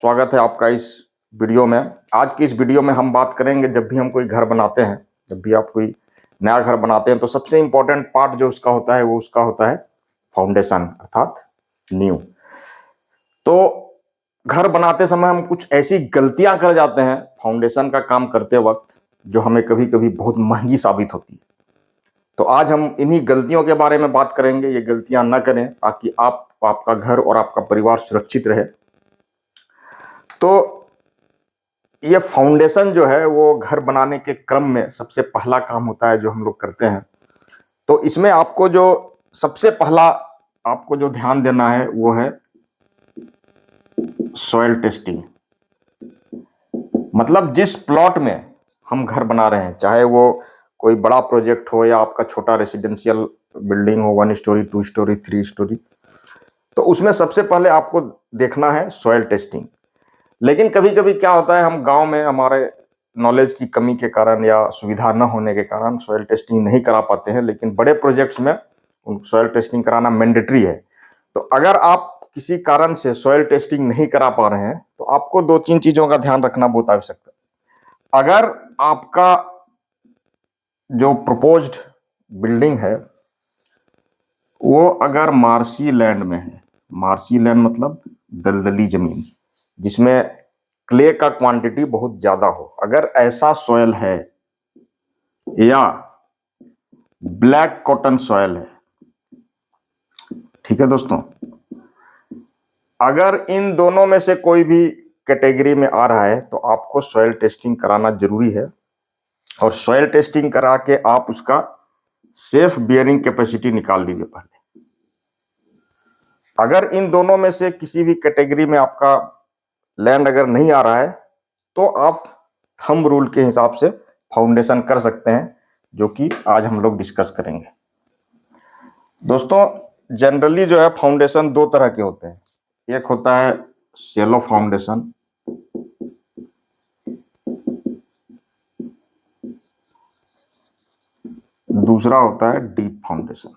स्वागत है आपका इस वीडियो में। आज की इस वीडियो में हम बात करेंगे, जब भी हम कोई घर बनाते हैं, जब भी आप कोई नया घर बनाते हैं तो सबसे इम्पोर्टेंट पार्ट जो उसका होता है वो उसका होता है फाउंडेशन अर्थात नींव। तो घर बनाते समय हम कुछ ऐसी गलतियां कर जाते हैं फाउंडेशन का काम करते वक्त जो हमें कभी कभी बहुत महंगी साबित होती है। तो आज हम इन्हीं गलतियों के बारे में बात करेंगे। ये गलतियां न करें ताकि आपका घर और आपका परिवार सुरक्षित रहे। तो ये फाउंडेशन जो है वो घर बनाने के क्रम में सबसे पहला काम होता है जो हम लोग करते हैं। तो इसमें आपको जो सबसे पहला आपको जो ध्यान देना है वो है सॉइल टेस्टिंग। मतलब जिस प्लॉट में हम घर बना रहे हैं, चाहे वो कोई बड़ा प्रोजेक्ट हो या आपका छोटा रेसिडेंशियल बिल्डिंग हो, 1 स्टोरी 2 स्टोरी 3 स्टोरी, तो उसमें सबसे पहले आपको देखना है सॉइल टेस्टिंग। लेकिन कभी कभी क्या होता है, हम गांव में हमारे नॉलेज की कमी के कारण या सुविधा न होने के कारण सॉइल टेस्टिंग नहीं करा पाते हैं। लेकिन बड़े प्रोजेक्ट्स में सॉइल टेस्टिंग कराना मैंडेटरी है। तो अगर आप किसी कारण से सॉइल टेस्टिंग नहीं करा पा रहे हैं तो आपको 2-3 चीज़ों का ध्यान रखना बहुत आवश्यक है। अगर आपका जो प्रपोज्ड बिल्डिंग है वो अगर मार्शी लैंड में है, मार्शी लैंड मतलब दलदली जमीन जिसमें क्ले का क्वांटिटी बहुत ज्यादा हो, अगर ऐसा सॉयल है या ब्लैक कॉटन सॉयल है, ठीक है दोस्तों, अगर इन दोनों में से कोई भी कैटेगरी में आ रहा है तो आपको सॉयल टेस्टिंग कराना जरूरी है। और सॉयल टेस्टिंग करा के आप उसका सेफ बियरिंग कैपेसिटी निकाल लीजिए पहले। अगर इन दोनों में से किसी भी कैटेगरी में आपका लैंड अगर नहीं आ रहा है तो आप थंब रूल के हिसाब से फाउंडेशन कर सकते हैं, जो कि आज हम लोग डिस्कस करेंगे। दोस्तों, जनरली जो है फाउंडेशन 2 तरह के होते हैं। एक होता है शैलो फाउंडेशन, दूसरा होता है डीप फाउंडेशन।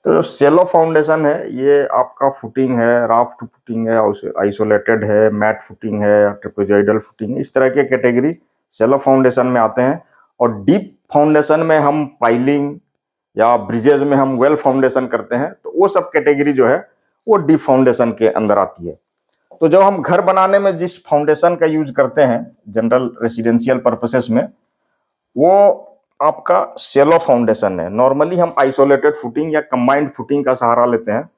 तो जो शैलो फाउंडेशन है ये आपका फुटिंग है, राफ्ट फुटिंग है, आइसोलेटेड है, मैट फुटिंग है, ट्रेपेजॉइडल फुटिंग है, इस तरह के कैटेगरी शैलो फाउंडेशन में आते हैं। और डीप फाउंडेशन में हम पाइलिंग या ब्रिजेज में हम वेल फाउंडेशन करते हैं, तो वो सब कैटेगरी जो है वो डीप फाउंडेशन के अंदर आती है। तो जब हम घर बनाने में जिस फाउंडेशन का यूज करते हैं जनरल रेसिडेंशियल पर्पसेस में, वो आपका शैलो फाउंडेशन है। नॉर्मली हम आइसोलेटेड फुटिंग या कंबाइंड फुटिंग का सहारा लेते हैं।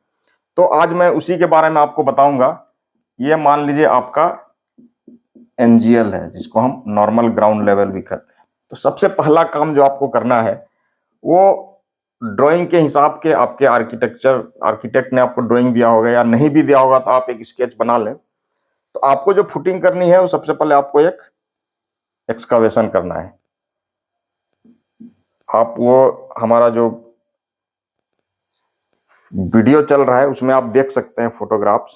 तो आज मैं उसी के बारे में आपको बताऊंगा। ये मान लीजिए आपका एनजीएल है, जिसको हम नॉर्मल ग्राउंड लेवल भी कहते हैं। तो सबसे पहला काम जो आपको करना है वो ड्राइंग के हिसाब के, आपके आर्किटेक्ट ने आपको ड्राइंग दिया होगा या नहीं भी दिया होगा तो आप एक स्केच बना लें। तो आपको जो फुटिंग करनी है वो सबसे पहले आपको एक एक्सकावेशन करना है। आप वो हमारा जो वीडियो चल रहा है उसमें आप देख सकते हैं फोटोग्राफ्स।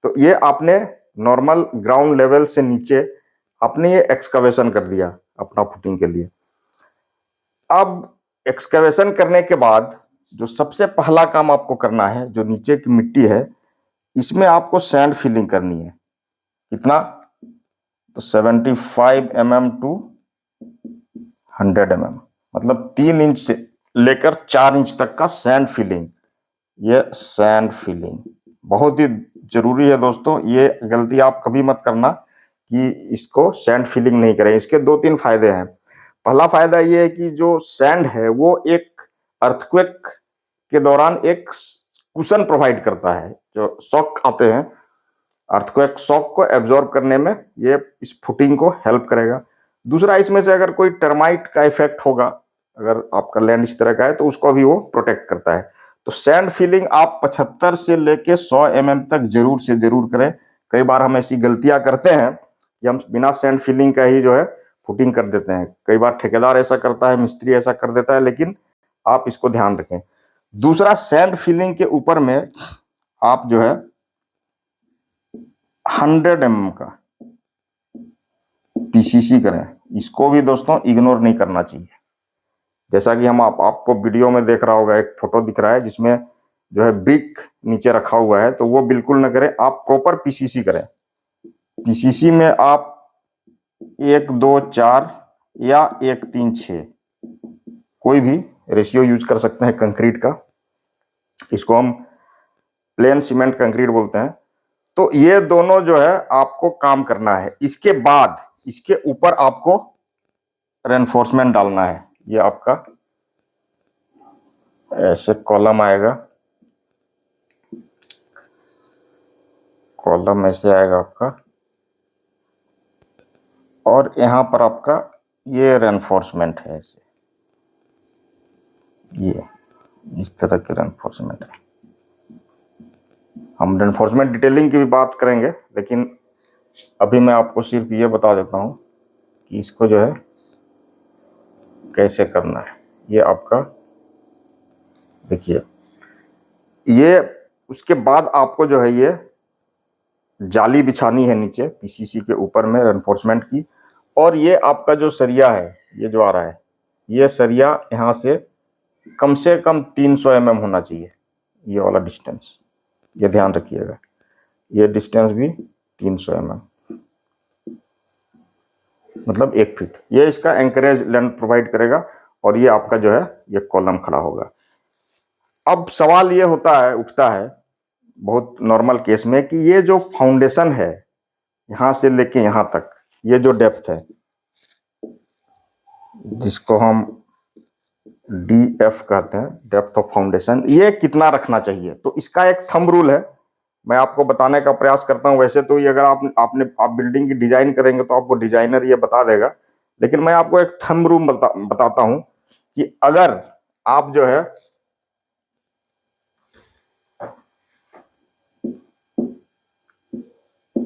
तो ये आपने नॉर्मल ग्राउंड लेवल से नीचे आपने ये एक्सकावेशन कर दिया अपना फुटिंग के लिए। अब एक्सकावेशन करने के बाद जो सबसे पहला काम आपको करना है, जो नीचे की मिट्टी है इसमें आपको सैंड फिलिंग करनी है। कितना? तो 75 mm टू 100 mm, मतलब 3 इंच से लेकर 4 इंच तक का सैंड फिलिंग। ये सैंड फिलिंग बहुत ही जरूरी है दोस्तों। ये गलती आप कभी मत करना कि इसको सैंड फिलिंग नहीं करें। इसके 2-3 फायदे हैं। पहला फायदा ये है कि जो सैंड है वो एक अर्थक्वेक के दौरान एक कुशन प्रोवाइड करता है। जो शॉक आते हैं, अर्थक्वेक शॉक को एब्जॉर्ब करने में ये इस फुटिंग को हेल्प करेगा। दूसरा, इसमें से अगर कोई टर्माइट का इफेक्ट होगा, अगर आपका लैंड इस तरह का है तो उसको भी वो प्रोटेक्ट करता है। तो सैंड फिलिंग आप 75 से लेके 100 mm तक जरूर से जरूर करें। कई बार हम ऐसी गलतियां करते हैं कि हम बिना सैंड फिलिंग का ही जो है फुटिंग कर देते हैं। कई बार ठेकेदार ऐसा करता है, मिस्त्री ऐसा कर देता है, लेकिन आप इसको ध्यान रखें। दूसरा, सैंड फिलिंग के ऊपर में आप जो है 100 mm का पीसीसी करें। इसको भी दोस्तों इग्नोर नहीं करना चाहिए। जैसा कि हम आपको वीडियो में देख रहा होगा, एक फोटो दिख रहा है जिसमें जो है ब्रिक नीचे रखा हुआ है, तो वो बिल्कुल ना करें, आप प्रॉपर पीसीसी करें। पीसीसी में आप 1-2-4 या 1-3-6 कोई भी रेशियो यूज कर सकते हैं कंक्रीट का। इसको हम प्लेन सीमेंट कंक्रीट बोलते हैं। तो ये दोनों जो है आपको काम करना है। इसके बाद इसके ऊपर आपको रेनफोर्समेंट डालना है। ये आपका ऐसे कॉलम आएगा, कॉलम ऐसे आएगा आपका, और यहां पर आपका ये रेनफोर्समेंट है, ऐसे ये इस तरह के रेनफोर्समेंट है। हम रेनफोर्समेंट डिटेलिंग की भी बात करेंगे, लेकिन अभी मैं आपको सिर्फ ये बता देता हूं कि इसको जो है कैसे करना है। ये आपका देखिए, ये उसके बाद आपको जो है ये जाली बिछानी है नीचे पीसीसी के ऊपर में रेनफोर्समेंट की। और ये आपका जो सरिया है, ये जो आ रहा है, ये सरिया यहाँ से कम 300 mm होना चाहिए, ये वाला डिस्टेंस, ये ध्यान रखिएगा। ये डिस्टेंस भी 300 mm, मतलब 1 फीट। ये इसका एंकरेज लेंथ प्रोवाइड करेगा, और ये आपका जो है ये कॉलम खड़ा होगा। अब सवाल ये उठता है बहुत नॉर्मल केस में कि ये जो फाउंडेशन है यहां से लेके यहां तक, ये जो डेप्थ है जिसको हम DF कहते हैं, डेप्थ ऑफ फाउंडेशन, ये कितना रखना चाहिए। तो इसका एक थंब रूल है, मैं आपको बताने का प्रयास करता हूं। वैसे तो ये अगर आप बिल्डिंग की डिजाइन करेंगे तो आपको डिजाइनर ये बता देगा, लेकिन मैं आपको एक थंब रूल बताता हूं कि अगर आप जो है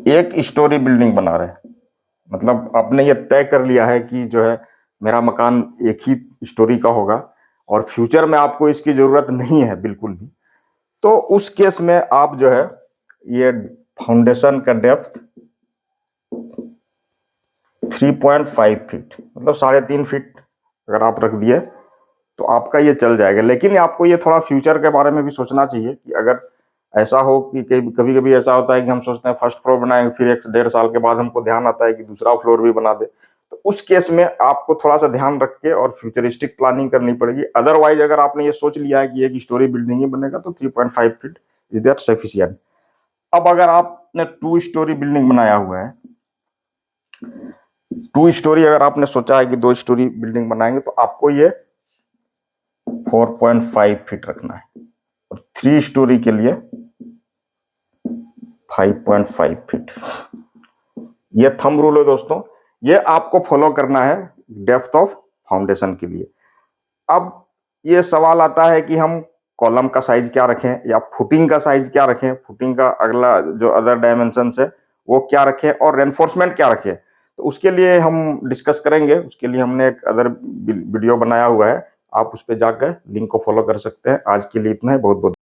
एक स्टोरी बिल्डिंग बना रहे हैं, मतलब आपने ये तय कर लिया है कि जो है मेरा मकान एक ही स्टोरी का होगा और फ्यूचर में आपको इसकी जरूरत नहीं है बिल्कुल भी, तो उस केस में आप जो है ये फाउंडेशन का डेप्थ 3.5 फीट, मतलब 3.5 फीट अगर आप रख दिए तो आपका ये चल जाएगा। लेकिन आपको ये थोड़ा फ्यूचर के बारे में भी सोचना चाहिए कि अगर ऐसा हो कि कभी कभी ऐसा होता है कि हम सोचते हैं फर्स्ट फ्लोर बनाएंगे, फिर 1-1.5 साल के बाद हमको ध्यान आता है कि दूसरा फ्लोर भी बना दे। तो उस केस में आपको थोड़ा सा ध्यान रख के और फ्यूचरिस्टिक प्लानिंग करनी पड़ेगी। अदरवाइज अगर आपने ये सोच लिया है कि एक स्टोरी बिल्डिंग ही बनेगा तो 3.5 फीट इज दैट सफिशिएंट। अब अगर आपने 2 स्टोरी बिल्डिंग बनाया हुआ है, 2 स्टोरी अगर आपने सोचा है कि 2 स्टोरी बिल्डिंग बनाएंगे, तो आपको ये 4.5 फीट रखना है, और 3 स्टोरी के लिए 5.5 फीट। ये थंब रूल है दोस्तों, ये आपको फॉलो करना है डेप्थ ऑफ फाउंडेशन के लिए। अब ये सवाल आता है कि हम कॉलम का साइज क्या रखें या फुटिंग का साइज क्या रखें, फुटिंग का अगला जो अदर डायमेंशन है वो क्या रखें, और रेनफोर्समेंट क्या रखें। तो उसके लिए हम डिस्कस करेंगे। उसके लिए हमने एक अदर वीडियो बनाया हुआ है, आप उस पर जाकर लिंक को फॉलो कर सकते हैं। आज के लिए इतना है, बहुत बहुत